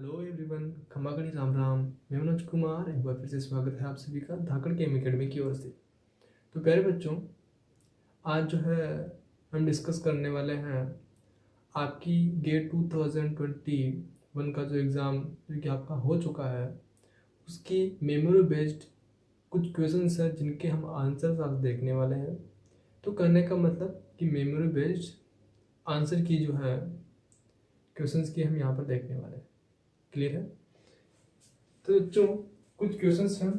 Hello everyone, खम्मा खड़ी राम राम। मैं मनोज कुमार, एक बार फिर से स्वागत है आप सभी का धाकड़ गेम एकेडमी की ओर से। तो प्यारे बच्चों, आज जो है हम डिस्कस करने वाले हैं आपकी गेट 2021 का जो एग्ज़ाम जो कि आपका हो चुका है उसकी मेमोरी बेस्ड कुछ क्वेश्चंस हैं जिनके हम आंसर्स आज देखने वाले हैं। तो कहने का मतलब कि मेमोरी बेस्ड आंसर की जो है क्वेश्चंस की हम यहाँ पर देखने वाले हैं। क्लियर है? तो बच्चों, कुछ क्वेश्चंस हैं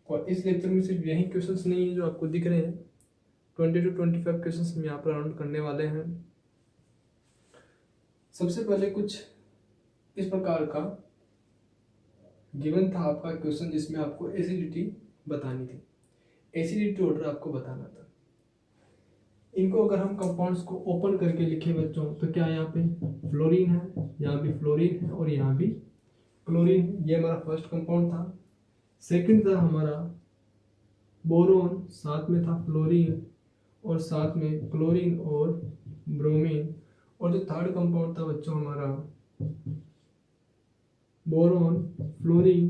और इस लेक्चर में सिर्फ यही क्वेश्चंस नहीं है जो आपको दिख रहे हैं। 20 to 25 क्वेश्चंस हम यहाँ पर राउंड करने वाले हैं। सबसे पहले कुछ इस प्रकार का गिवन था आपका क्वेश्चन जिसमें आपको एसिडिटी बतानी थी, एसिडिटी ऑर्डर आपको बताना था। इनको अगर हम कंपाउंड्स को ओपन करके लिखे बच्चों तो क्या यहाँ पे फ्लोरीन है, यहाँ भी फ्लोरीन है और यहाँ भी क्लोरीन। ये हमारा फर्स्ट कंपाउंड था। सेकंड था हमारा बोरोन, साथ में था फ्लोरीन और साथ में क्लोरीन और ब्रोमीन। और जो थर्ड कंपाउंड था बच्चों हमारा बोरोन, फ्लोरीन,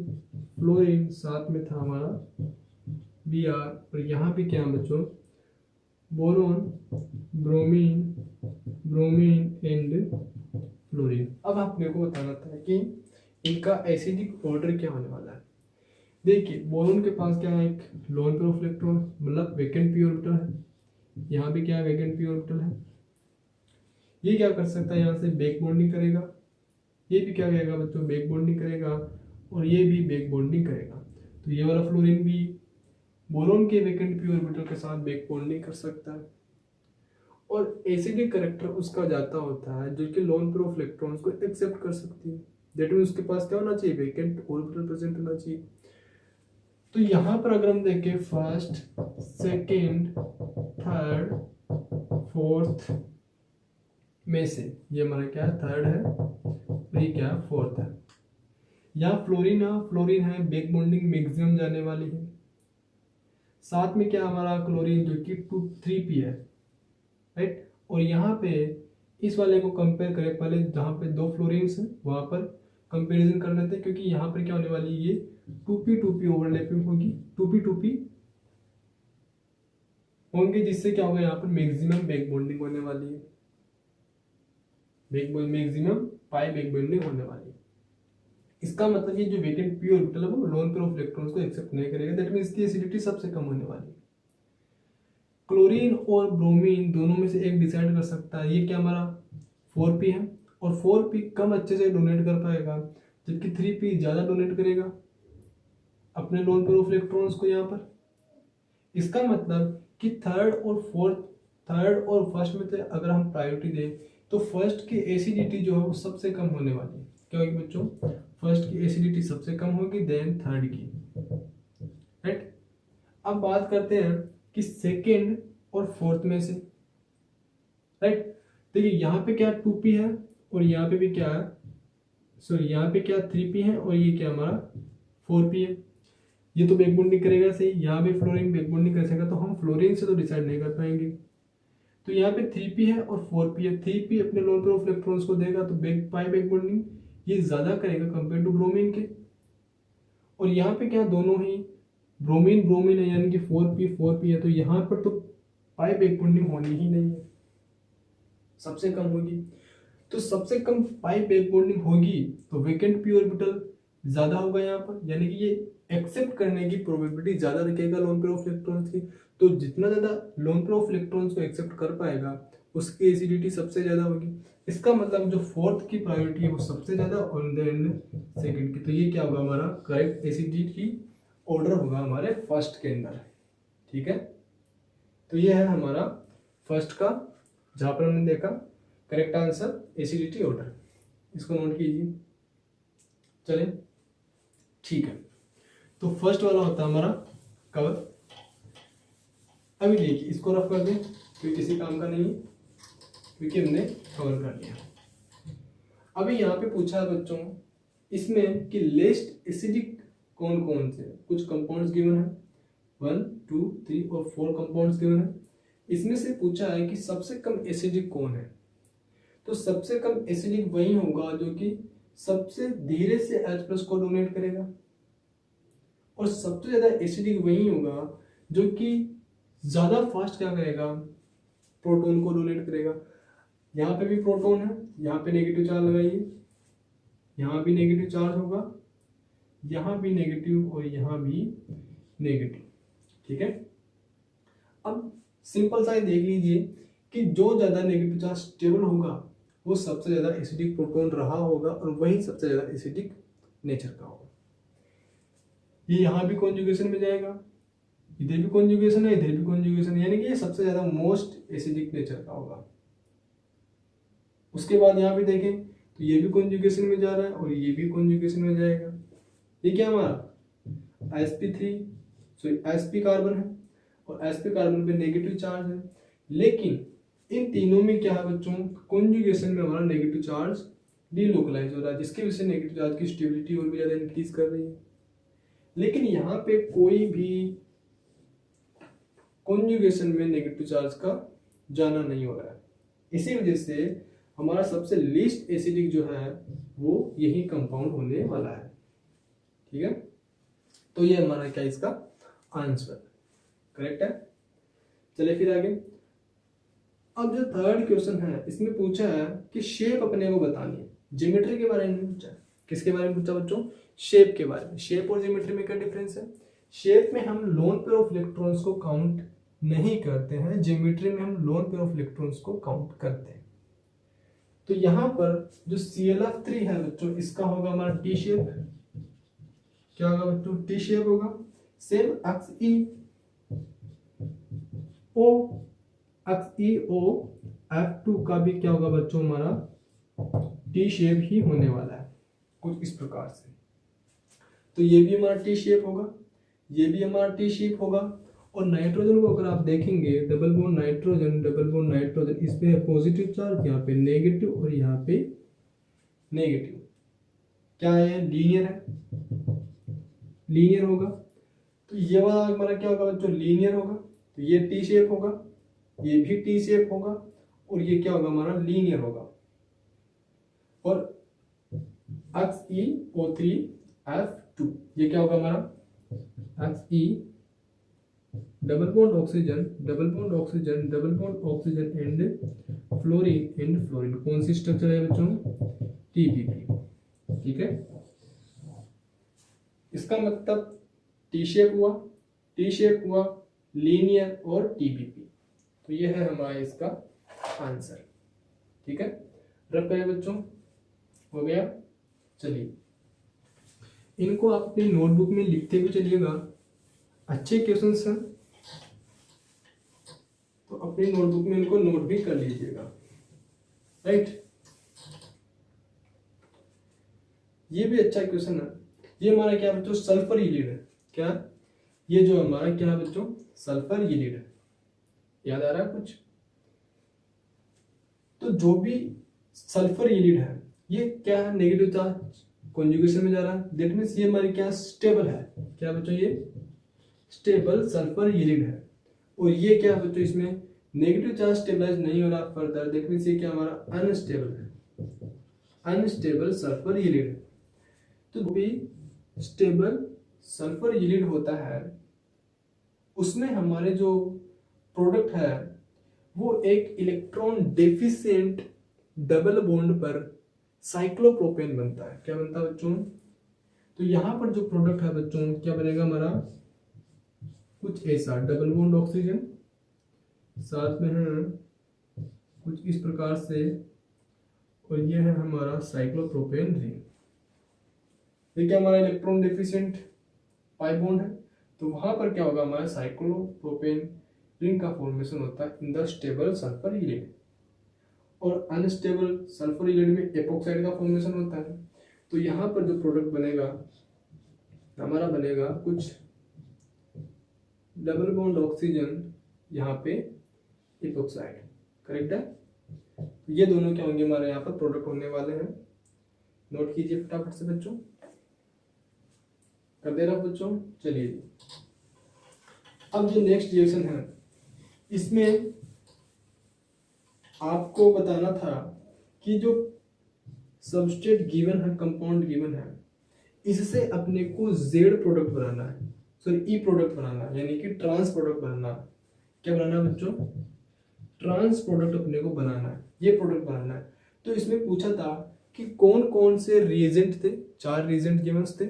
फ्लोरीन, साथ में था हमारा Br। और यहाँ भी क्या बच्चों boron, bromine, bromine and fluorine. अब आप मेरे को बताना था कि इनका एसिडिक ऑर्डर क्या होने वाला है। देखिए, बोरोन के पास क्या है, एक लोन पेयर ऑफ इलेक्ट्रॉन मतलब वैकेंट पी ऑर्बिटल है। यहाँ भी क्या है, वैकेंट पी ऑर्बिटल है। ये क्या कर सकता है, यहाँ से बैक बॉन्डिंग करेगा। ये भी क्या करेगा बच्चों, बैक बॉन्डिंग करेगा और ये भी बैक बॉन्डिंग करेगा। तो ये वाला फ्लोरीन भी बोरोन के वैकेंट पी ऑर्बिटल के साथ बैक बॉन्डिंग कर सकता है। और एसिडिक कैरेक्टर उसका जाता होता है जो कि लोन पेयर ऑफ इलेक्ट्रॉन्स को एक्सेप्ट कर सकती है। दैट मीन उसके पास क्या होना चाहिए, वैकेंट ऑर्बिटल प्रेजेंट होना चाहिए। तो यहाँ पर अगर हम देखें फर्स्ट, सेकेंड, थर्ड, फोर्थ में से ये हमारा क्या है, थर्ड है और ये क्या है, फोर्थ है। यहाँ फ्लोरीन है बैक बॉन्डिंग मैक्सिमम जाने वाली है। साथ में क्या हमारा क्लोरीन जो कि 3p है, राइट। और यहाँ पे इस वाले को कंपेयर करें, पहले जहाँ पे दो फ्लोरीन्स हैं वहाँ पर कंपेरिजन कर लेते हैं, क्योंकि यहाँ पर क्या होने वाली है, ये 2p ओवरलैपिंग होगी, 2p होंगे, जिससे क्या होगा, यहाँ पर मैक्सिमम बैक बॉन्डिंग होने वाली है, मैक्सिमम पाई बैक बॉन्डिंग होने वाली है। इसका मतलब ये जो वैकेंट पी ऑर्बिटल है वो लोन पेयर ऑफ इलेक्ट्रॉन्स को एक्सेप्ट नहीं करेगा। दैट मींस इसकी एसिडिटी सबसे कम होने वाली है। क्लोरीन और ब्रोमीन दोनों में से एक डिसाइड कर सकता है। ये क्या हमारा 4p है और 4p कम अच्छे से डोनेट कर पाएगा, जबकि 3p ज्यादा डोनेट करेगा अपने लोन पेयर ऑफ इलेक्ट्रॉन्स को यहाँ पर। इसका मतलब कि थर्ड और फर्स्ट में से अगर हम प्रायोरिटी दें तो फर्स्ट की एसिडिटी जो है वो सबसे कम होने वाली है। क्या होगी बच्चों, फर्स्ट की एसिडिटी सबसे कम होगी देन थर्ड की, राइट। अब बात करते हैं कि सेकेंड और फोर्थ में से, राइट। देखिए यहाँ पे क्या 2p है और यहाँ पे भी क्या है, सॉरी यहाँ पे क्या 3p है और ये क्या हमारा 4p है। ये तो बैक बॉन्डिंग करेगा सही, यहाँ पे फ्लोरीन बैक बॉन्डिंग कर सकेगा, तो हम फ्लोरीन से तो डिसाइड नहीं कर पाएंगे। तो यहाँ पे 3p है और 4p है। 3p अपने लोन पेयर ऑफ इलेक्ट्रॉन्स को देगा तो बैक बॉन्डिंग ये ज्यादा करेगा कंपेयर टू ब्रोमीन के। और यहाँ पे क्या दोनों ही ब्रोमीन है, यानी कि 4p है, तो यहाँ पर तो पाई बैक बॉन्डिंग होनी ही नहीं है, सबसे कम होगी। तो सबसे कम पाई बैक बॉन्डिंग होगी तो वैकेंट पी ऑर्बिटल ज्यादा होगा यहाँ पर, यानी कि ये एक्सेप्ट करने की प्रोबेबिलिटी ज्यादा रखेगा लोन पेयर ऑफ इलेक्ट्रॉन्स की। तो जितना ज्यादा लोन पेयर ऑफ इलेक्ट्रॉन्स को एक्सेप्ट कर पाएगा उसकी एसिडिटी सबसे ज्यादा होगी। इसका मतलब जो फोर्थ की प्रायोरिटी है वो सबसे ज्यादा और देन सेकंड की। तो ये क्या होगा, हमारा करेक्ट एसिडिटी ऑर्डर होगा हमारे फर्स्ट के अंदर, ठीक है। तो ये है हमारा फर्स्ट का, जहां पर हमने देखा करेक्ट आंसर एसिडिटी ऑर्डर। इसको नोट कीजिए, चले, ठीक है। तो फर्स्ट वाला होता है हमारा कवर। अभी देखिए इसको रफ कर दें, क्योंकि किसी काम का नहीं है, क्योंकि हमने कवर कर लिया। अभी यहाँ पे पूछा है बच्चों इसमें कि लिस्ट एसिडिक कौन कौन से, कुछ कंपाउंड्स गिवन है, 1, 2, 3 और 4 कंपाउंड्स गिवन है। इसमें से पूछा है कि सबसे कम एसिडिक कौन है। तो सबसे कम एसिडिक वही होगा जो कि सबसे धीरे से H+ को डोनेट करेगा, और सबसे ज्यादा एसिडिक वही होगा जो कि ज्यादा फास्ट क्या करेगा, प्रोटॉन को डोनेट करेगा। यहाँ पे भी प्रोटॉन है, यहाँ पे नेगेटिव चार्ज लगाइए, यहाँ भी नेगेटिव चार्ज होगा, यहाँ भी नेगेटिव और यहाँ भी नेगेटिव। ठीक है, अब सिंपल सा देख लीजिए कि जो ज्यादा नेगेटिव चार्ज स्टेबल होगा वो सबसे ज्यादा एसिडिक प्रोटॉन रहा होगा, और वही सबसे ज्यादा एसिडिक नेचर का होगा। ये यहाँ भी कॉन्जुगेशन में जाएगा, इधर भी कॉन्जुगेशन है, इधर भी कॉन्जुगेशन है, यानी कि ये सबसे ज्यादा मोस्ट एसिडिक नेचर का होगा। उसके बाद यहाँ पे देखें तो ये भी कॉन्जुगेशन में जा रहा है और ये भी कॉन्जुगेशन में जाएगा। ये क्या हमारा sp3 sp कार्बन है, और sp कार्बन पे नेगेटिव चार्ज है, लेकिन इन तीनों में क्या है बच्चों, कॉन्जुगेशन में हमारा नेगेटिव चार्ज डीलोकलाइज हो रहा है, जिसकी वजह से नेगेटिव चार्ज की स्टेबिलिटी और भी ज्यादा इंक्रीज कर रही है। लेकिन यहाँ पे कोई भी कॉन्जुगेशन में नेगेटिव चार्ज का जाना नहीं हो रहा है, इसी वजह से हमारा सबसे लीस्ट एसिडिक जो है वो यही कंपाउंड होने वाला है। ठीक है, तो ये हमारा क्या इसका आंसर करेक्ट है। चलिए फिर आगे। अब जो थर्ड क्वेश्चन है इसमें पूछा है कि शेप अपने को बतानी है, ज्योमेट्री के बारे में पूछा है। किसके बारे में पूछा बच्चों, शेप के बारे में। शेप और ज्योमेट्री में क्या डिफरेंस है, शेप में हम लोन पेयर ऑफ इलेक्ट्रॉन्स को काउंट नहीं करते हैं, ज्योमेट्री में हम लोन पेयर ऑफ इलेक्ट्रॉन्स को काउंट करते हैं। तो यहाँ पर जो ClF3 है बच्चों, इसका होगा हमारा टी शेप। क्या होगा बच्चों, टी शेप होगा। सेम XeO F2 का भी क्या होगा बच्चों, हमारा टी शेप ही होने वाला है कुछ इस प्रकार से। तो ये भी हमारा टी शेप होगा, ये भी हमारा टी शेप होगा। और नाइट्रोजन को अगर आप देखेंगे, डबल बॉन्ड नाइट्रोजन, इस पे पॉजिटिव चार्ज, यहाँ पे नेगेटिव और यहाँ पे नेगेटिव। क्या है, लीनियर है, लीनियर होगा। तो ये वाला हमारा क्या होगा बच्चों, लीनियर होगा। तो ये टी शेप होगा, ये भी टी शेप होगा, और ये क्या होगा हमारा लीनियर होगा। और XeO3F2 ये क्या होगा हमारा, Xe double bond oxygen and fluorine कौन सी स्ट्रक्चर है बच्चों, TPP। ठीक है, इसका मतलब टी शेप हुआ, लीनियर और TPP। तो ये है हमारा इसका आंसर। ठीक है, रख गए बच्चों, हो गया। चलिए इनको आप अपनी नोटबुक में लिखते भी चलिएगा, अच्छे क्वेश्चंस हैं तो अपनी नोटबुक में इनको नोट भी कर लीजिएगा। राइट, ये भी अच्छा क्वेश्चन है। ये हमारा क्या बच्चों, सल्फर यील्ड है। क्या, ये जो हमारा क्या है बच्चों, सल्फर यील्ड है। याद आ रहा है कुछ? तो जो भी सल्फर यील्ड है ये क्या है, नेगेटिव चार्ज कॉन्जुगेशन में जा रहा है। दैट मींस ये हमारी क्या स्टेबल है। क्या बच्चों, ये स्टेबल सल्फर यील्ड है। और ये क्या है बच्चों, इसमें नेगेटिव चार्ज स्टेबलाइज नहीं हो रहा फर्दर। दैट मींस ये क्या हमारा अनस्टेबल है, अनस्टेबल सल्फर यील्ड है। तो भी स्टेबल सल्फर यील्ड होता है उसमें हमारे जो प्रोडक्ट है वो एक इलेक्ट्रॉन डेफिशिएंट डबल बॉन्ड पर साइक्लोप्रोपेन बनता है। क्या बनता है बच्चों, तो यहां पर जो प्रोडक्ट है बच्चों क्या बनेगा हमारा, कुछ ऐसा डबल बॉन्ड ऑक्सीजन साथ में है कुछ इस प्रकार से, और ये है हमारा साइक्लोप्रोपेन रिंग। ये क्या हमारा इलेक्ट्रॉन डेफिशिएंट पाई बॉन्ड है। तो वहां पर क्या होगा, हमारा साइक्लोप्रोपेन रिंग का फॉर्मेशन होता है in the stable sulphur yield. और अनस्टेबल सल्फर यील्ड में एपोक्साइड का फॉर्मेशन होता है। तो यहाँ पर जो प्रोडक्ट बनेगा हमारा, बनेगा कुछ डबल बॉन्ड ऑक्सीजन, यहाँ पे एपोक्साइड। करेक्ट है, तो ये दोनों क्या होंगे हमारे यहाँ पर प्रोडक्ट होने वाले हैं। नोट कीजिए फटाफट से बच्चों, कर दे रहा बच्चों। चलिए अब जो नेक्स्ट रिएक्शन है इसमें आपको बताना था कि जो सबस्ट्रेट गिवन है, कंपाउंड गिवन है, इससे अपने को जेड प्रोडक्ट बनाना है, सॉरी ई प्रोडक्ट बनाना है, यानी कि ट्रांस प्रोडक्ट बनाना है। क्या बनाना है बच्चों? ट्रांस प्रोडक्ट अपने को बनाना है, ये प्रोडक्ट बनाना है। तो इसमें पूछा था कि कौन कौन से रिएजेंट थे, 4 रिएजेंट गिवन थे।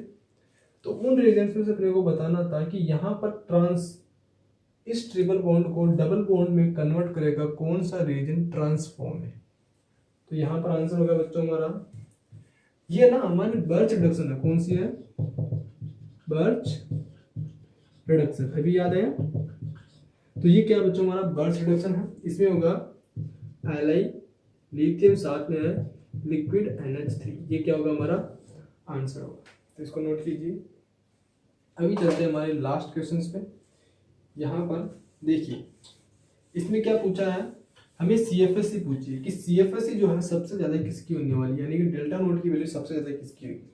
तो उन रिएजेंट्स में से अपने को बताना था कि यहाँ पर ट्रांस इस ट्रिपल बॉन्ड को डबल बॉन्ड में कन्वर्ट करेगा कौन सा रिएजेंट ट्रांसफॉर्म है। तो यहाँ पर आंसर होगा बच्चों हमारा, ये ना हमारी बर्च रिडक्शन है। कौन सी है? बर्च रिडक्शन, अभी याद आया? तो ये क्या बच्चों हमारा बर्च रिडक्शन है। इसमें होगा Li लिथियम, साथ में है लिक्विड NH3। ये क्या होगा हमारा आंसर होगा, तो इसको नोट कीजिए। अभी चलते हैं हमारे लास्ट क्वेश्चंस पे। यहाँ पर देखिए, इसमें क्या पूछा है हमें, CFSE पूछिए कि CFSE जो है सबसे ज्यादा किसकी होने वाली है, यानी कि डेल्टा नोट की वैल्यू सबसे ज्यादा किसकी होगी।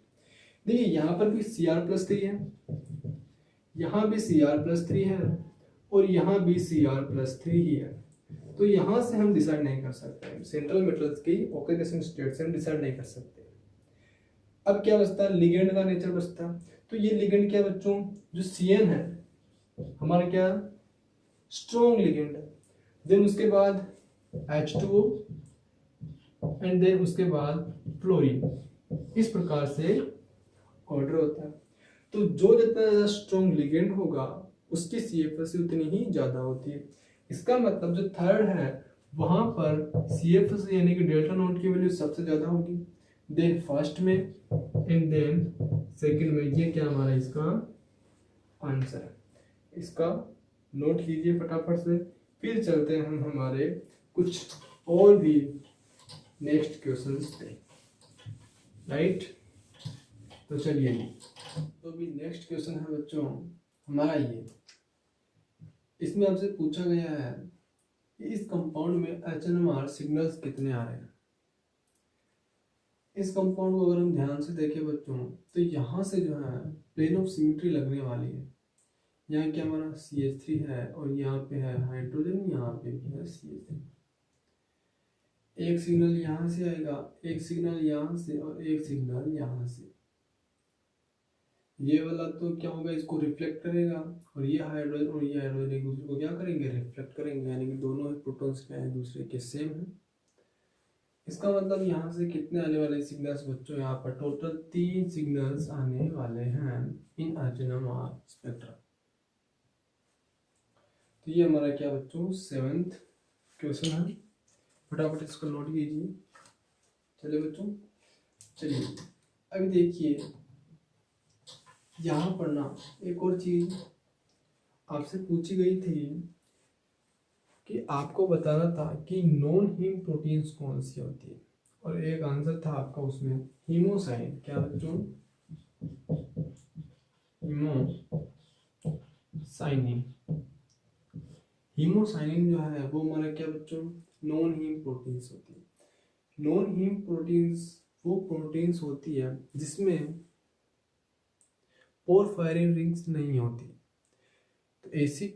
देखिए यहाँ पर भी Cr+3 है, यहाँ भी Cr+3 है, और यहाँ भी Cr+3 ही है। तो यहाँ से हम डिसाइड नहीं कर सकते, सेंट्रल मेटल्स की ऑक्सीडेशन स्टेट से हम डिसाइड नहीं कर सकते। अब क्या बचता है? लिगेंड का नेचर बचता है। तो ये लिगेंड क्या बच्चों, जो Cn है हमारा क्या स्ट्रॉन्ग लिगेंड है। देन उसके बाद H2O एंड देन उसके बाद फ्लोरीन, इस प्रकार से ऑर्डर होता है। तो जो जितना ज्यादा स्ट्रॉन्ग लिगेंड होगा उसकी CFSE उतनी ही ज्यादा होती है। इसका मतलब जो थर्ड है वहां पर CFSE यानी कि डेल्टा नोट की वैल्यू सबसे ज्यादा होगी, देन फर्स्ट में एंड देन सेकंड में। ये क्या हमारा इसका आंसर है, इसका नोट कीजिए फटाफट से। फिर चलते हैं हम हमारे कुछ और भी नेक्स्ट क्वेश्चंस पे, राइट। तो चलिए, तो अभी नेक्स्ट क्वेश्चन है बच्चों हमारा ये। इसमें आपसे पूछा गया है कि इस कंपाउंड में HNMR सिग्नल्स कितने आ रहे हैं। इस कंपाउंड को अगर हम ध्यान से देखें बच्चों, तो यहाँ से जो है प्लेन ऑफ सिमेट्री लगने वाली है। यहाँ क्या हमारा CH3 है और यहाँ पे है हाइड्रोजन, यहाँ पे भी है CH3। एक सिग्नल यहाँ से आएगा, एक सिग्नल यहाँ से, और एक सिग्नल यहाँ से। ये वाला तो क्या होगा, इसको रिफ्लेक्ट करेगा, और ये हाइड्रोजन और ये हाइड्रोजन एक दूसरे को क्या करेंगे, रिफ्लेक्ट करेंगे, यानी कि दोनों ही प्रोटॉन्स क्या है दूसरे के सेम है। इसका मतलब यहाँ से कितने आने वाले सिग्नल्स बच्चों, यहाँ पर टोटल 3 सिग्नल्स आने वाले हैं इन HNMR स्पेक्ट्रा। तो ये हमारा क्या बच्चों 7th क्वेश्चन है, फटाफट इसको नोट कीजिए। चलिए बच्चों, चलिए अभी देखिए यहाँ पर ना एक और चीज आपसे पूछी गई थी कि आपको बताना था कि नॉन हीम प्रोटीन्स कौन सी होती है, और एक आंसर था आपका उसमें हीमोसाइन। क्या बच्चों? हीमोसाइनिन। हीमोसाइनिन जो है वो हमारा क्या बच्चों नॉन हीम प्रोटीन्स होती है। नॉन हीम प्रोटीन्स वो प्रोटीन्स होती है जिसमें पोरफायरिन रिंग्स नहीं होती। तो ऐसी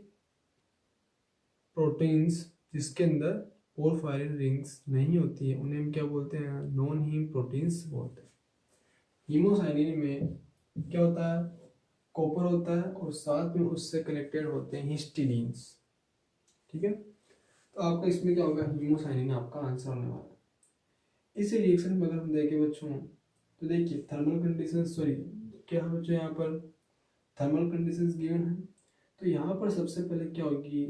प्रोटीन्स जिसके अंदर पोरफायरिन रिंग्स नहीं होती है उन्हें हम क्या बोलते हैं, नॉन हीम प्रोटीन्स बोलते हैं। हीमोसाइनिन में क्या होता है, कॉपर होता है और साथ में उससे कनेक्टेड होते हैं हिस्टिडीन्स। ठीक है, तो आपका इसमें क्या होगा, हीमोसाइनिन आपका आंसर होने वाला है। इस रिएक्शन में अगर हम देखें बच्चों, तो देखिए थर्मल कंडीशन, सॉरी क्या है बच्चों, यहाँ पर थर्मल कंडीशंस गिवन है। तो यहाँ पर सबसे पहले क्या होगी,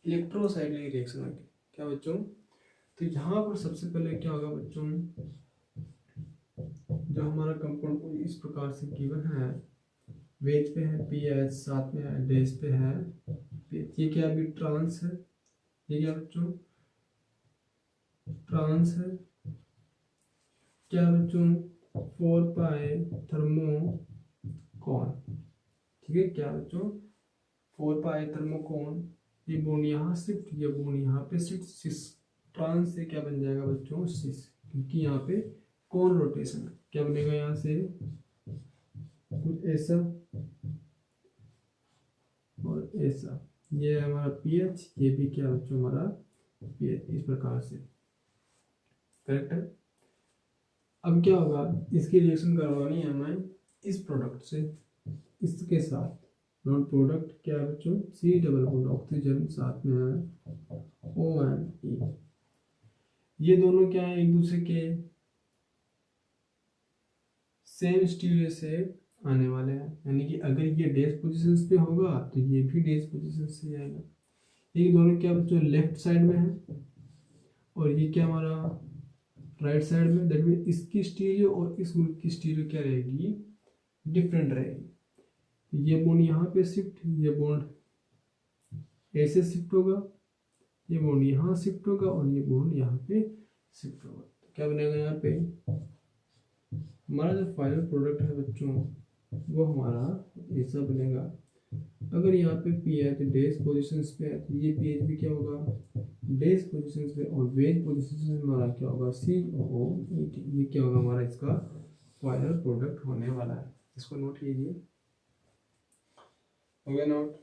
इलेक्ट्रोसाइक्लिक रिएक्शन होगी। क्या बच्चों? तो यहाँ पर सबसे पहले क्या होगा बच्चों, जो हमारा कंपाउंड इस प्रकार से गिवन है, वेज पे है पीएच, साथ में है डेज पे है पीएच। ये क्या अभी ट्रांस है, ये क्या बच्चों ट्रांस है। क्या बच्चों 4 पाई थर्मोकॉन। ठीक है, क्या बच्चों 4 पाई थर्मोकॉन, ये बॉन्ड यहाँ शिफ्ट, ये बॉन्ड यहाँ पे शिफ्ट, सिस ट्रांस से क्या बन जाएगा बच्चों सिस, क्योंकि यहाँ पे कौन रोटेशन है। क्या बनेगा यहाँ से कुछ ऐसा और ऐसा। ये हमारा पीएच, ये भी क्या बच्चों हमारा पीएच, इस प्रकार से। करेक्ट है। अब क्या होगा, इसकी रिएक्शन करवानी है हमें इस प्रोडक्ट से इसके साथ, नॉट प्रोडक्ट क्या है बच्चों, सी डबल बॉन्ड ऑक्सीजन साथ में है ONE। ये दोनों क्या है, एक दूसरे के सेम स्टीरियो से आने वाले हैं, यानी कि अगर ये डैश पोजीशन पे होगा तो ये भी डैश पोजीशन से आएगा। ये दोनों क्या बच्चों लेफ्ट साइड में है और ये क्या हमारा राइट साइड में, दैट मीन इसकी स्टीरियो और इस ग्रुप की स्टीरियो क्या रहेगी, डिफरेंट रहेगी। ये बॉन्ड यहाँ पे शिफ्ट, ये बॉन्ड ऐसे शिफ्ट होगा, ये बॉन्ड यहाँ शिफ्ट होगा और ये बॉन्ड यहाँ पे शिफ्ट होगा। तो क्या बनेगा यहाँ पे हमारा जो फाइनल प्रोडक्ट है बच्चों वो हमारा ऐसा बनेगा। अगर यहाँ पे पीएच डैश पोजीशंस पे है तो ये पीएच भी क्या होगा डैश पोजीशंस पे, और वेज पोजीशंस में हमारा क्या होगा COOET। ये क्या होगा हमारा इसका फाइनल प्रोडक्ट होने वाला है। इसको नोट कीजिए, हो गया नोट।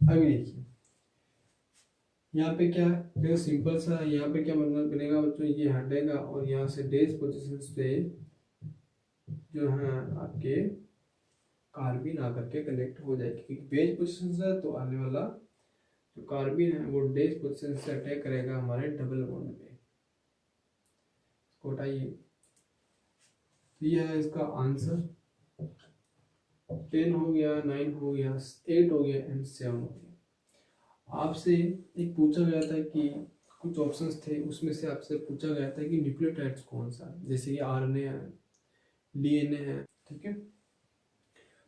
अभी देखिए यहाँ पे क्या है, देखो सिंपल सा, यहाँ पे क्या बनेगा बच्चों, ये हटेगा और यहाँ से डैश पोजीशंस पे जो है आपके कार्बिन आकर के कनेक्ट हो जाएगी, क्योंकि बेस पोजीशन से तो आने वाला जो कार्बिन है वो डैश पोजीशन से अटैक करेगा हमारे डबल बॉन्ड पे। इसको हटाइए, तो ये है इसका आंसर। 10 हो गया, 9 हो गया, 8 हो गया एंड 7 हो गया। आपसे एक पूछा गया था कि कुछ ऑप्शंस थे, उसमें से आपसे पूछा गया था कि न्यूक्लियोटाइड्स कौन सा, जैसे कि RNA है, DNA है, ठीक है।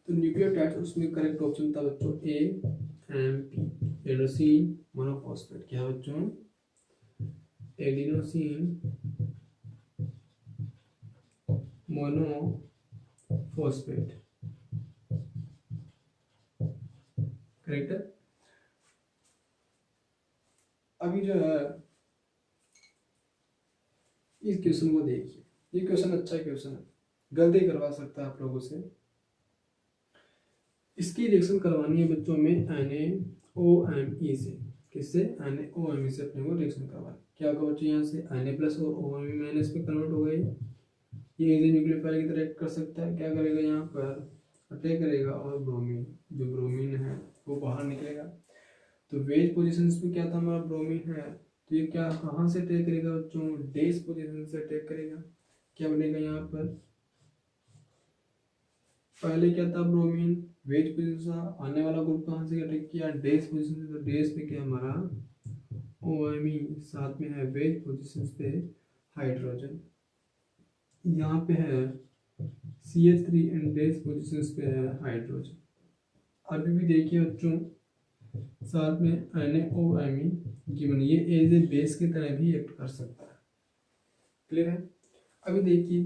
तो न्यूक्लियोटाइड्स उसमें करेक्ट ऑप्शन था बच्चों AMP, एडेनोसिन मोनोफॉस्फेट। क्या बच्चों, एडेनोसिन मोनोफॉस्फेट, करेक्ट है। अभी जो है इस क्वेश्चन को देखिए, ये क्वेश्चन अच्छा क्वेश्चन है, गलती करवा सकता है आप लोगों से। इसकी रिएक्शन करवानी है बच्चों में NaOMe से, किससे, NaOMe से अपने को रिएक्शन करवानी। क्या होगा बच्चों, यहाँ से Na प्लस और OMe माइनस में कन्वर्ट हो गई, ये इजी न्यूक्लियोफाइल की तरह एक्ट कर सकता है। क्या करेगा, यहाँ पर अटैक करेगा और ब्रोमीन, जो ब्रोमीन है वो बाहर निकलेगा। तो वेज पोजीशंस में क्या था हमारा ब्रोमीन है, तो ये क्या कहाँ से अटैक करेगा बच्चों, डैश पोजीशन से अटैक करेगा। क्या बनेगा यहाँ पर, पहले क्या था ब्रोमीन वेज पोजीशन, आने वाला ग्रुप कहाँ से अटैक किया, डैश पोजीशन से। तो डैश पे क्या हमारा OMe, साथ में है वेज पोजीशन पे हाइड्रोजन, यहाँ पे है CH3 एंड डैश पोजीशन पे है हाइड्रोजन। अभी भी देखिए बच्चों साथ में NaOMe गिवन, ये एज ए बेस की तरह भी एक्ट कर सकता है, क्लियर है। अभी देखिए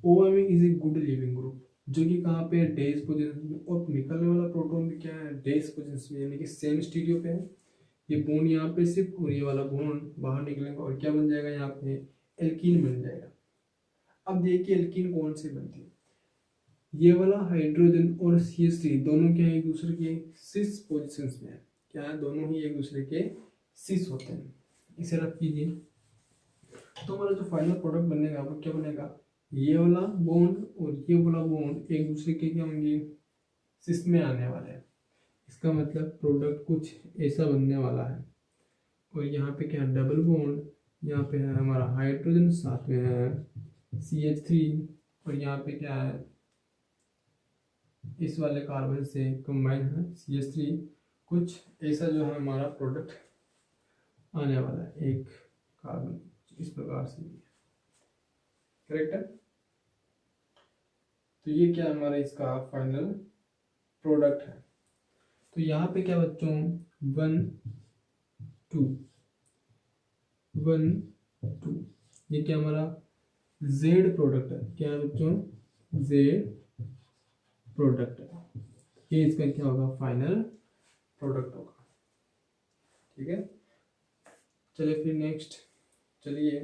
OMe is a good leaving group, जो कि कहाँ पे है डैश पोजीशन में, और निकलने वाला प्रोटॉन भी क्या है डैश पोजीशन में, यानी कि सेम स्टीरियो पे है। ये बॉन्ड यहाँ पे शिफ्ट और ये वाला बॉन्ड बाहर निकलेगा और क्या बन जाएगा यहाँ पे एल्कीन बन जाएगा। अब देखिए एल्कीन कौन से बनती है, ये वाला हाइड्रोजन और CH3 दोनों क्या है एक दूसरे के सिस पोजीशंस में है, क्या है दोनों ही एक दूसरे के सिस होते हैं। इसे रख कीजिए, तो हमारा जो फाइनल प्रोडक्ट बनेगा वो क्या बनेगा, ये वाला बॉन्ड और ये वाला बॉन्ड एक दूसरे के क्या होंगे सिस में आने वाले हैं। इसका मतलब प्रोडक्ट कुछ ऐसा बनने वाला है। और यहाँ पे क्या है डबल बॉन्ड, यहाँ पे है हमारा हाइड्रोजन साथ में है CH3, और यहाँ पे क्या है इस वाले कार्बन से कंबाइन है CH3। कुछ ऐसा जो है हमारा प्रोडक्ट आने वाला है, एक कार्बन इस प्रकार से, करेक्ट है। तो ये क्या हमारा इसका फाइनल प्रोडक्ट है। तो यहाँ पे क्या बच्चों 1 2 1 2, ये क्या हमारा Z प्रोडक्ट है, क्या है बच्चों Z प्रोडक्ट है, ये इसका क्या होगा फाइनल प्रोडक्ट होगा, ठीक है। चलिए फिर नेक्स्ट, चलिए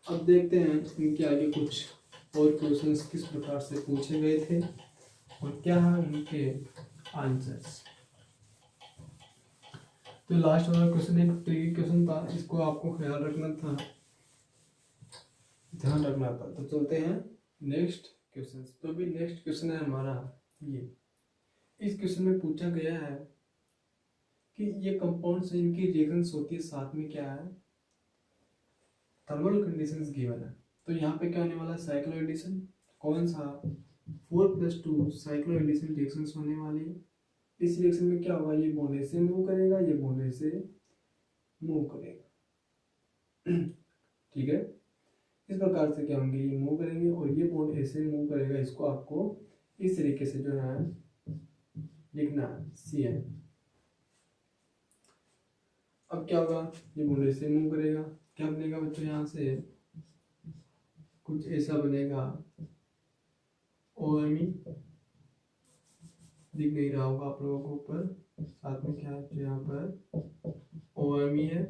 अब देखते हैं इनके आगे कुछ और क्वेश्चंस किस प्रकार से पूछे गए थे और क्या है उनके आंसर्स। तो लास्ट वाला क्वेश्चन एक ट्रिकी क्वेश्चन था, इसको आपको ख्याल रखना था। ध्यान रखना था। तो चलते हैं नेक्स्ट क्वेश्चन। तो अभी नेक्स्ट क्वेश्चन है हमारा ये। इस क्वेश्चन में पूछा गया है कि ये कंपाउंड्स इनकी रिएक्शंस होती है साथ में क्या है, थर्मल कंडीशंस गिवन है। तो यहाँ पे क्या होने वाला है, साइक्लो एडिशन। कौन सा, 4+2 साइक्लो एडिशन रिएक्शंस होने वाली है। इस रिएक्शन में क्या होगा, ये बॉन्ड से मूव करेगा, ये बॉन्ड से मूव करेगा। ठीक है, इस प्रकार से क्या होंगे, ये मूव करेंगे और ये बॉन्ड ऐसे मूव करेगा। इसको आपको इस तरीके से जो है लिखना है, CN। अब क्या होगा, ये बॉन्ड ऐसे मूव करेगा, क्या बनेगा बच्चों, यहाँ से कुछ ऐसा बनेगा, OMe दिख नहीं रहा होगा आप लोगों को ऊपर, साथ में क्या है तो यहाँ पर OMe है,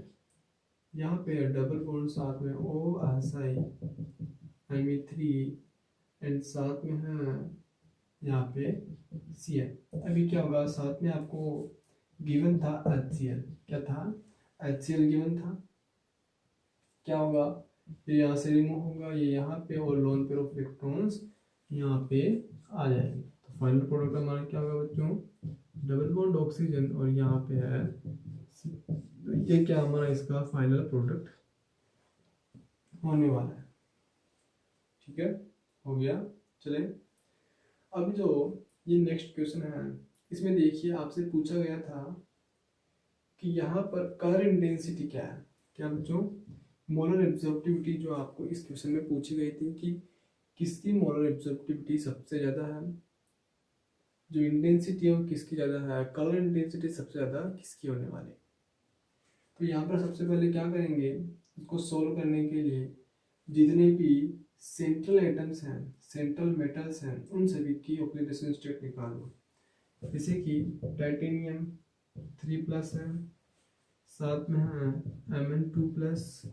यहाँ पे डबल बॉन्ड साथ में OSI Me3 एंड साथ में है यहाँ पे CN। अभी क्या होगा, साथ में आपको गिवन था HCl, क्या था, HCl गिवन था। क्या होगा, ये यहाँ से रिमूव होगा, ये यहाँ पे, और लोन पेयर ऑफ इलेक्ट्रॉन्स यहाँ पे आ जाएंगे। तो फाइनल प्रोडक्ट हमारा क्या होगा बच्चों, डबल बॉन्ड ऑक्सीजन और यहाँ पे है, तो ये क्या हमारा इसका फाइनल प्रोडक्ट होने वाला है। ठीक है, हो गया। चले अब जो ये नेक्स्ट क्वेश्चन है, इसमें देखिए आपसे पूछा गया था कि यहाँ पर कलर इंटेंसिटी क्या है। क्या बच्चों, मोलर एब्जॉर्प्टिविटी जो आपको इस क्वेश्चन में पूछी गई थी कि किसकी मोलर एब्जॉर्प्टिविटी सबसे ज़्यादा है, जो इंटेंसिटी है वो किसकी ज़्यादा है, कलर इंटेंसिटी सबसे ज़्यादा किसकी होने वाली। तो यहाँ पर सबसे पहले क्या करेंगे, इसको सोल्व करने के लिए जितने भी सेंट्रल एटम्स हैं, सेंट्रल मेटल्स हैं, उन सभी की ऑक्सीडेशन स्टेट निकालो। जैसे कि टाइटेनियम 3+ है, साथ में है Mn2+,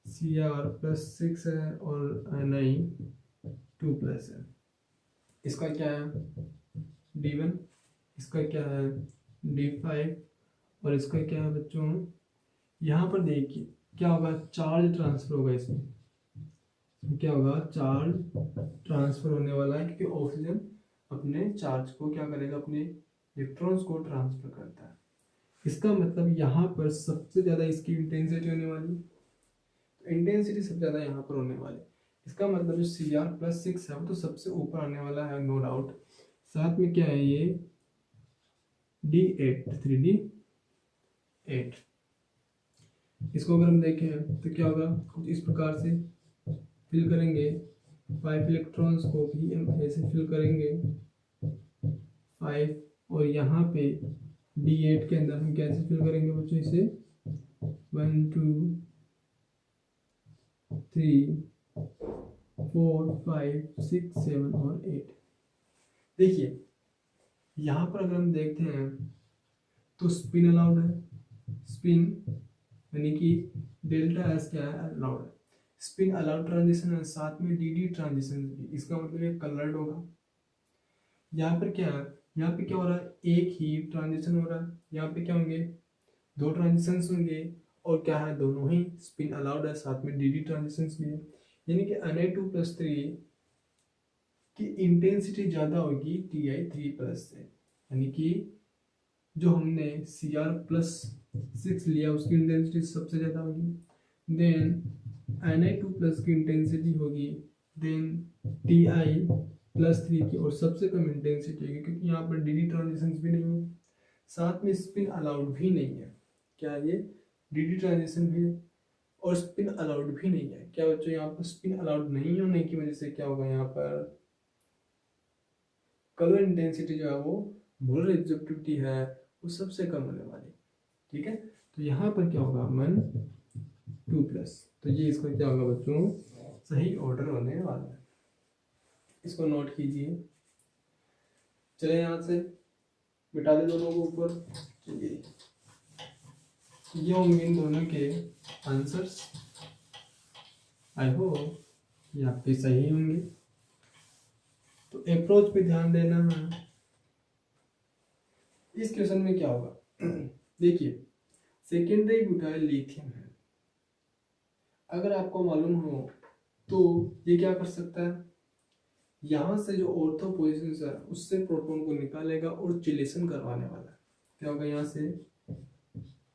Cr+6 है और Ni2+ है। इसका क्या है D1, इसका क्या है D5 और इसका क्या है बच्चों, यहाँ पर देखिए क्या होगा, चार्ज ट्रांसफर होगा इसमें। क्या होगा, चार्ज ट्रांसफर होने वाला है, क्योंकि ऑक्सीजन अपने चार्ज को क्या करेगा, अपने इलेक्ट्रॉन्स को ट्रांसफर करता है। इसका मतलब यहाँ पर सबसे ज़्यादा इसकी इंटेंसिटी होने वाली, तो इंटेंसिटी सबसे ज़्यादा यहाँ पर होने वाली। इसका मतलब जो Cr+6 है वो तो सबसे ऊपर आने वाला है, नो डाउट। साथ में क्या है ये D8, 3D8। इसको अगर हम देखें तो क्या होगा, कुछ इस प्रकार से फिल करेंगे, 5 इलेक्ट्रॉन्स को भी हम ऐसे फिल करेंगे 5, और यहाँ पे D8 के अंदर हम कैसे फिल करेंगे बच्चों, इसे 1 2 3 4 5 6 7 और 8। देखिए यहाँ पर अगर हम देखते हैं तो स्पिन अलाउड है, स्पिन यानी कि ΔS क्या है, अलाउड है। स्पिन अलाउड ट्रांजिशन है, साथ में DD ट्रांजिशन भी, इसका मतलब ये कलर्ड होगा। यहाँ पर क्या है, यहाँ पे क्या हो रहा है, एक ही ट्रांजिशन हो रहा है, यहाँ पे क्या होंगे, 2 ट्रांजिशंस होंगे, और क्या है, दोनों ही स्पिन अलाउड है, साथ में DD ट्रांजिशंस भी है। यानी कि Ni2+3 की इंटेंसिटी ज़्यादा होगी Ti3+ से, यानी कि जो हमने Cr+6 लिया उसकी इंटेंसिटी सबसे ज़्यादा होगी। देन Na2+ की इंटेंसिटी होगी, देन Ti+3 की, और सबसे कम इंटेंसिटी होगी क्योंकि यहाँ पर DD ट्रांजिशंस भी नहीं है, साथ में स्पिन अलाउड भी नहीं है। क्या ये DD ट्रांजिशन भी है और स्पिन अलाउड भी नहीं है। क्या बच्चों, यहाँ पर स्पिन अलाउड नहीं होने की वजह से क्या होगा, यहाँ पर कलर इंटेंसिटी जो है वो मोलर एब्जॉर्प्टिविटी है वो सबसे कम होने वाली। ठीक है, तो यहाँ पर क्या होगा, Mn2+। तो ये इसका क्या होगा बच्चों, सही ऑर्डर होने वाला है, इसको नोट कीजिए। चले यहाँ से मिटा दे दोनों को ऊपर। चलिए ये होंगे इन दोनों के आंसर्स। आई होप ये आपके सही होंगे। तो अप्रोच पे ध्यान देना है। इस क्वेश्चन में क्या होगा, देखिए सेकेंडरी ब्यूटाइल लिथियम है। अगर आपको मालूम हो तो ये क्या कर सकता है, यहाँ से जो ऑर्थो पोजीशन है उससे प्रोटॉन को निकालेगा और चिलेशन करवाने वाला है। क्या होगा, यहाँ से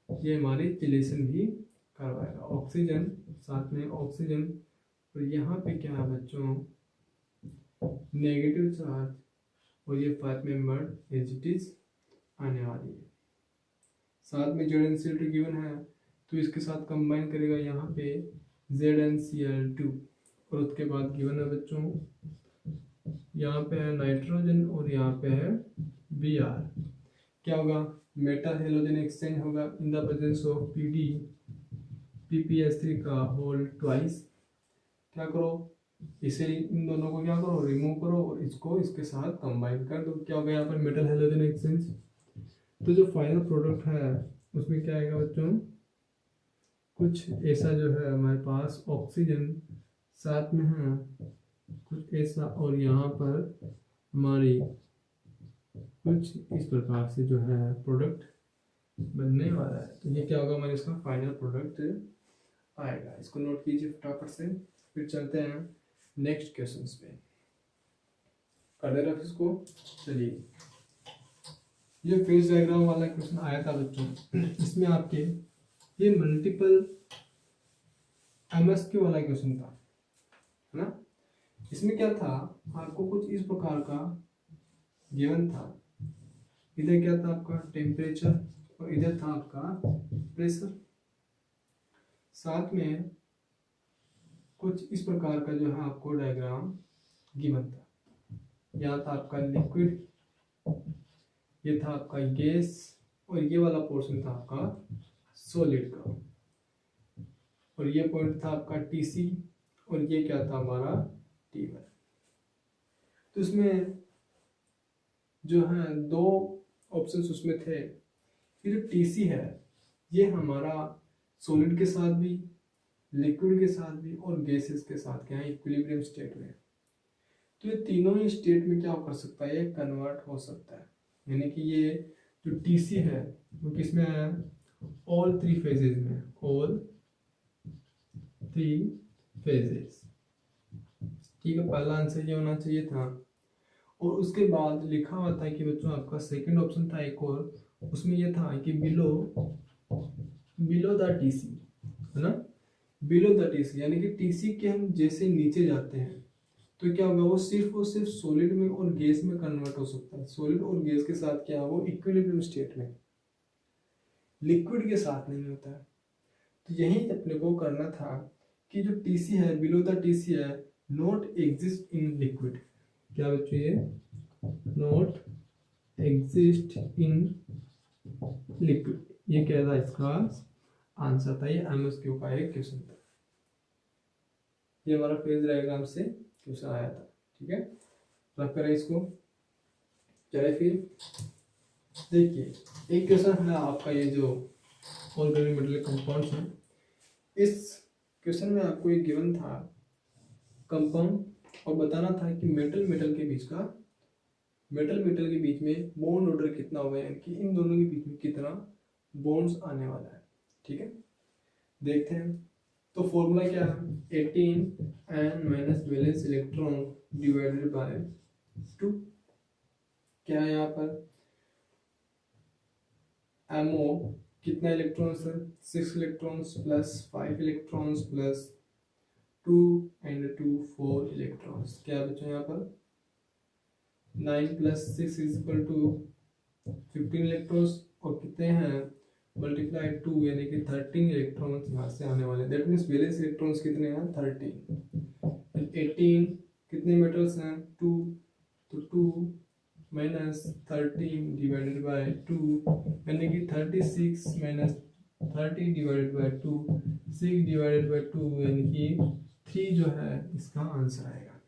ये हमारी चिलेशन भी करवाएगा, ऑक्सीजन साथ में ऑक्सीजन, और यहाँ पे क्या है बच्चों, नेगेटिव चार्ज, और ये 5 मेंबर एज इट इज आने वाली है। साथ में ZnCl2 गिवन है तो इसके साथ कंबाइन करेगा यहाँ पे ZnCl2, और उसके बाद गिवन है बच्चों यहाँ पे है नाइट्रोजन और यहाँ पे है Br। क्या होगा, मेटल हेलोजन एक्सचेंज होगा in the presence of PPS3 का होल ट्वाइस। क्या करो, इसे इन दोनों को क्या करो, रिमूव करो और इसको इसके साथ कंबाइन कर दो। क्या होगा यहाँ पर मेटल हेलोजन एक्सचेंज। तो जो फाइनल प्रोडक्ट है उसमें क्या आएगा बच्चों, कुछ ऐसा जो है हमारे पास ऑक्सीजन साथ में है कुछ ऐसा, और यहाँ पर हमारी कुछ इस प्रकार से जो है प्रोडक्ट बनने वाला है। तो ये क्या होगा, हमारे इसका फाइनल प्रोडक्ट आएगा। इसको नोट कीजिए फटाफट से, फिर चलते हैं नेक्स्ट क्वेश्चंस पे। कर दे रहा इसको। चलिए, ये फेज डायग्राम वाला क्वेश्चन आया था बच्चों, इसमें आपके ये मल्टीपल MSQ वाला क्वेश्चन था, है ना। इसमें क्या था, आपको कुछ इस प्रकार का गिवन था, इधर क्या था आपका टेम्परेचर और इधर था आपका प्रेशर, साथ में कुछ इस प्रकार का जो है आपको डायग्राम गिवन था। यहाँ था आपका लिक्विड, ये था आपका गैस, और ये वाला पोर्शन था आपका सॉलिड का, और ये पॉइंट था आपका TC, और ये क्या था हमारा T1। तो इसमें जो है दो ऑप्शंस उसमें थे। ये जो TC है ये हमारा सॉलिड के साथ भी, लिक्विड के साथ भी और गैसेस के साथ क्या है इक्विलिब्रियम स्टेट में। तो ये तीनों ही स्टेट में क्या कर सकता है, ये कन्वर्ट हो सकता है। यानी कि ये जो TC है वो किसमें है, ऑल 3 फेजेज में, ऑल 3 फेजेस। ठीक है, पहला आंसर ये होना चाहिए था। और उसके बाद लिखा हुआ था कि बच्चों आपका सेकंड ऑप्शन था एक और, उसमें ये था कि बिलो द TC, है ना, बिलो द TC, यानी कि TC के हम जैसे नीचे जाते हैं तो क्या होगा, वो सिर्फ और सिर्फ सॉलिड में और गैस में कन्वर्ट हो सकता है। सॉलिड और गैस के साथ क्या है, वो इक्विलिब्रियम स्टेट में, लिक्विड के साथ नहीं होता है। तो यही अपने को करना था कि जो TC है, बिलो द TC है, नॉट एग्जिस्ट इन लिक्विड। क्या बच्चों, ये नॉट एग्जिस्ट इन लिक्विड, ये क्या था इसका आंसर था। ये MSQ का एक क्वेश्चन था, ये हमारा फेज डायग्राम से क्वेश्चन आया था। ठीक है, रख करें इसको। चले फिर देखिए, एक क्वेश्चन है आपका ये जो ऑर्गेनिक मेटेलिक कंपाउंड्स है, इस क्वेश्चन में आपको एक गिवन था कंपाउंड, और बताना था कि मेटल मेटल के बीच में बॉन्ड ऑर्डर कितना होगा, यानी कि इन दोनों के बीच में कितना बॉन्ड्स आने वाला है। ठीक है, देखते हैं। तो फॉर्मूला क्या है, 18n minus valence electron divided by 2। क्या है यहाँ पर, MO कितना इलेक्ट्रॉन्स है, 6 electrons plus 5 electrons plus 2 and 2 4 electrons. क्या बच्चों यहाँ पर 9 + 6 = 15 इलेक्ट्रॉन्स, और कितने हैं मल्टीप्लाई 2 यानी कि 13 इलेक्ट्रॉन्स यहाँ से आने वाले। दैट मीन्स वैलेंस इलेक्ट्रॉन्स कितने हैं 13। 18 कितने मेटल्स हैं 2, तो 2 माइनस 13 डिवाइडेड बाय 2 यानी कि 36 minus 30 divided by 2, 6 divided by 2 यानी कि 3 जो है इसका आंसर आएगा।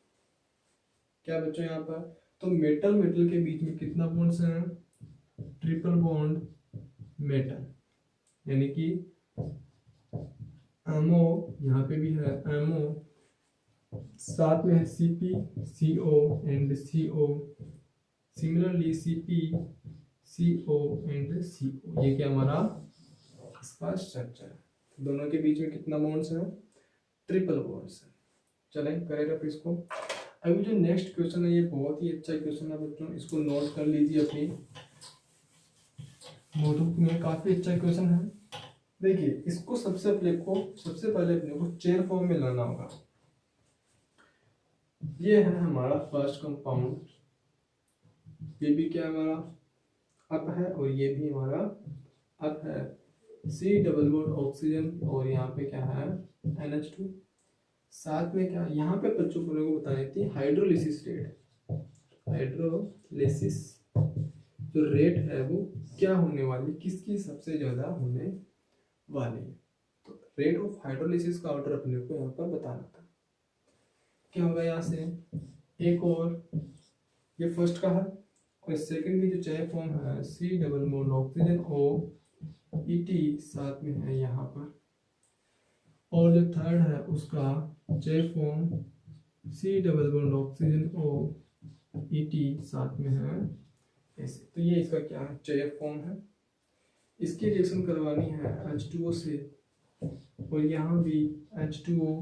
क्या बच्चों यहाँ पर, तो मेटल मेटल के बीच में कितना बॉन्ड्स हैं, ट्रिपल बॉन्ड मेटल, यानी कि एमओ यहाँ पे भी है, एमओ साथ में है Cp CO and CO, similarly Cp CO and CO। ये क्या हमारा इसका स्ट्रक्चर है। दोनों के बीच में कितना बॉन्ड्स है, ट्रिपल बॉन्ड्स है। चलें करें रफ इसको। अभी जो नेक्स्ट क्वेश्चन है ये बहुत ही अच्छा क्वेश्चन है बच्चों, इसको नोट कर लीजिए अपनी नोटबुक में, काफी अच्छा क्वेश्चन है। देखिए इसको सबसे पहले अपने को चेयर फॉर्म में लाना होगा। ये है हमारा फर्स्ट कंपाउंड, ये भी क्या हमारा अप है और ये भी हमारा अप है, C डबल बॉन्ड ऑक्सीजन और यहाँ पे क्या है NH2। साथ में क्या यहाँ पे बच्चों को बतानी थी हाइड्रोलिसिस रेट, हाइड्रोलिसिस जो रेट है वो क्या होने वाली, किसकी सबसे ज्यादा होने वाली है। तो रेट ऑफ हाइड्रोलिसिस का ऑर्डर अपने को यहाँ पर बताना था। क्या होगा यहाँ से एक और, ये फर्स्ट का है और सेकंड की जो चेयर फॉर्म है C double bond oxygen O ET साथ में है यहाँ पर, और जो थर्ड है उसका chair form C double bond oxygen O ET साथ में है ऐसे। तो ये इसका क्या है चेयर फॉर्म है, इसकी रिएक्शन करवानी है H2O से, और यहाँ भी H2O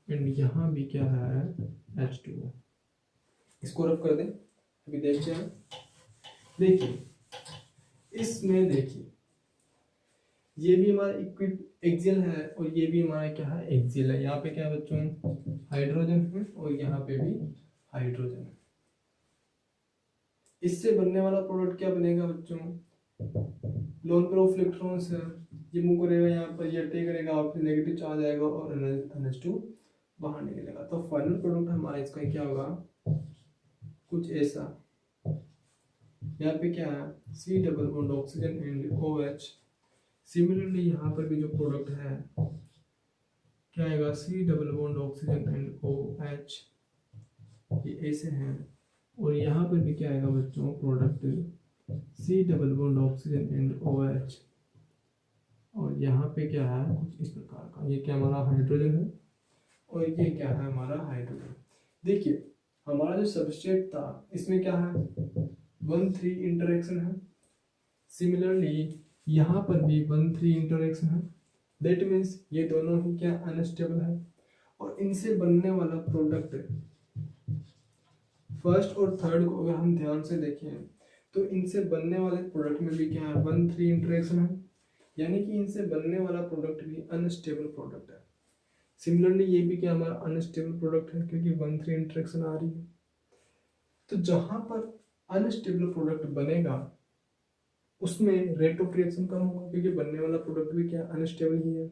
एंड यहाँ भी क्या है H2O। इसको रफ कर दें, अभी देखते हैं। देखिए इसमें देखिए ये भी हमारा एक्सियल है और ये भी हमारा क्या है एक्सियल है। यहाँ पे क्या है बच्चों हाइड्रोजन है और यहाँ पे भी हाइड्रोजन है। इससे बनने वाला प्रोडक्ट क्या बनेगा बच्चों, लोन पेयर ऑफ इलेक्ट्रॉन्स है, ये मूव करेगा यहाँ पर, ये अटैक करेगा और फिर नेगेटिव चार्ज आएगा और NH2 बाहर निकलेगा। तो फाइनल प्रोडक्ट हमारा इसका क्या होगा कुछ ऐसा। यहाँ पे क्या है C double bond oxygen and OH। Similarly यहाँ पर भी जो प्रोडक्ट है क्या आएगा C double bond oxygen and OH, ये ऐसे हैं। और यहाँ पर भी क्या आएगा बच्चों product C double bond oxygen and OH, और यहाँ पे क्या है कुछ इस प्रकार का। ये क्या हमारा हाइड्रोजन है और ये क्या है हमारा हाइड्रोजन। देखिए हमारा जो सबस्ट्रेट था इसमें क्या है 1,3 इंटरेक्शन है। सिमिलरली यहाँ पर भी 1,3 इंटरेक्शन है। दैट मीन्स ये दोनों ही क्या अनस्टेबल है, और इनसे बनने वाला प्रोडक्ट फर्स्ट और थर्ड को अगर हम ध्यान से देखें तो इनसे बनने वाले प्रोडक्ट में भी क्या है 1,3 इंटरेक्शन है, यानी कि इनसे बनने वाला प्रोडक्ट भी अनस्टेबल प्रोडक्ट है। सिमिलरली ये भी क्या हमारा अनस्टेबल प्रोडक्ट है क्योंकि 1,3 इंटरेक्शन आ रही है। तो जहां पर अनस्टेबल प्रोडक्ट बनेगा उसमें रेट ऑफ रिएक्शन कम होगा क्योंकि बनने वाला प्रोडक्ट भी क्या अनस्टेबल ही है।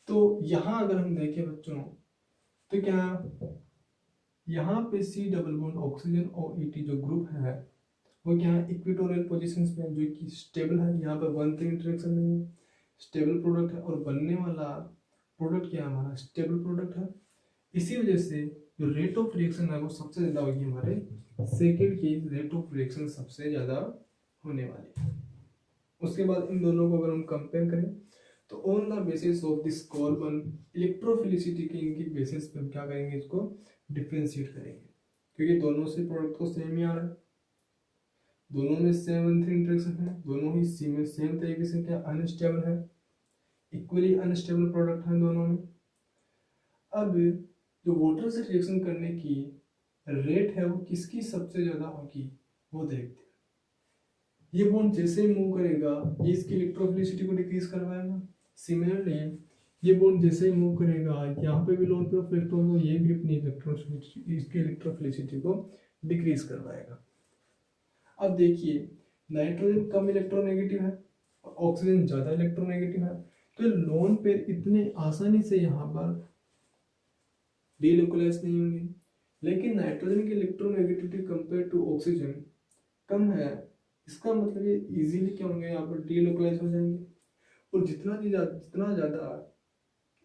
तो यहां अगर हम देखें बच्चों तो क्या यहाँ पे C डबल बॉन्ड ऑक्सीजन और ET जो ग्रुप है वो क्या है इक्वेटोरियल पोजीशंस में जो कि स्टेबल है। यहाँ पर 1,3 इंटरेक्शन नहीं है, स्टेबल प्रोडक्ट है, और बनने वाला प्रोडक्ट क्या है हमारा स्टेबल प्रोडक्ट है। इसी वजह से जो रेट ऑफ रिएक्शन है वो सबसे ज्यादा होगी हमारे सेकेंड की रेट ऑफ रिएक्शन सबसे ज्यादा होने वाली है। उसके बाद इन दोनों को अगर हम कंपेयर करें तो on the basis of this carbon electrophilicity के इनकी बेसिस पे हम क्या करेंगे इसको डिफरेंशिएट करेंगे, क्योंकि दोनों से प्रोडक्ट तो सेम ही आ रहा है, दोनों में सेम 1,3 इंटरेक्शन है, दोनों ही सेम तरीके से क्या अनस्टेबल है, इक्वली अनस्टेबल प्रोडक्ट है दोनों में। अब जो वाटर से रिएक्शन करने की रेट है वो किसकी सबसे ज्यादा होगी वो देखते हैं। ये बॉन्ड जैसे ही मूव करेगा ये इसकी इलेक्ट्रोफिलिसिटी को डिक्रीज करवाएगा। सिमिलरली ये बॉन्ड जैसे ही मूव करेगा यहाँ पे भी लोन पेयर ऑफ इलेक्ट्रॉन हो, ये भी अपनी इसकी इलेक्ट्रोफिलिसिटी को डिक्रीज करवाएगा। अब देखिए नाइट्रोजन कम इलेक्ट्रोनेगेटिव है और ऑक्सीजन ज्यादा इलेक्ट्रोनेगेटिव है, तो लोन पेयर इतने आसानी से यहाँ पर डीलोकलाइज नहीं होंगे। लेकिन नाइट्रोजन की इलेक्ट्रोनेगेटिविटी कंपेयर टू ऑक्सीजन कम है, इसका मतलब ये इजीली क्या होंगे यहाँ पर डीलोकलाइज हो जाएंगे। और जितना ज्यादा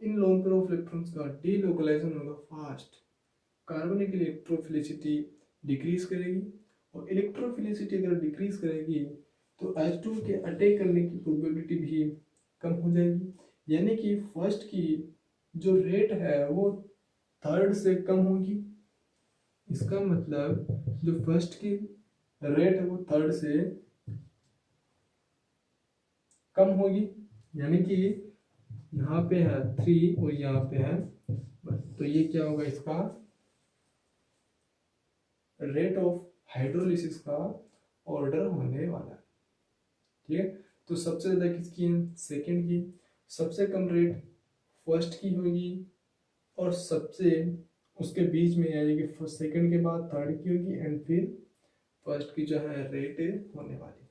इन लोन पेयर ऑफ इलेक्ट्रॉन्स का डीलोकलाइजेशन होगा फास्ट, कार्बन की इलेक्ट्रोफिलिसिटी डिक्रीज करेगी, और इलेक्ट्रोफिलिसिटी अगर डिक्रीज करेगी तो H2 के अटैक करने की प्रोबेबिलिटी भी कम हो जाएगी, यानी कि फर्स्ट की जो रेट है वो थर्ड से कम होगी। इसका मतलब जो फर्स्ट की रेट है वो थर्ड से कम होगी, यानी कि यहाँ पे है 3 और यहाँ पे है बस, तो ये क्या होगा, इसका रेट ऑफ हाइड्रोलिसिस का ऑर्डर होने वाला है। ठीक है, तो सबसे ज़्यादा किसकी है, सेकंड की। सबसे कम रेट फर्स्ट की होगी, और सबसे उसके बीच में यानी कि सेकंड के बाद थर्ड की होगी, एंड फिर फर्स्ट की जो है रेट होने वाली।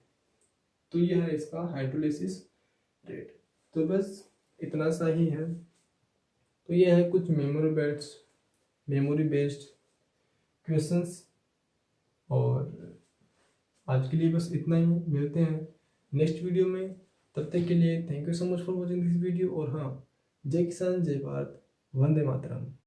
तो यह है इसका हाइड्रोलिसिस रेट। तो बस इतना सा ही है। तो यह है कुछ मेमोरी बेस्ड क्वेश्चंस, और आज के लिए बस इतना ही। मिलते हैं नेक्स्ट वीडियो में, तब तक के लिए thank you so much for watching this video. और हाँ, जय किसान जय भारत, वंदे मातरम।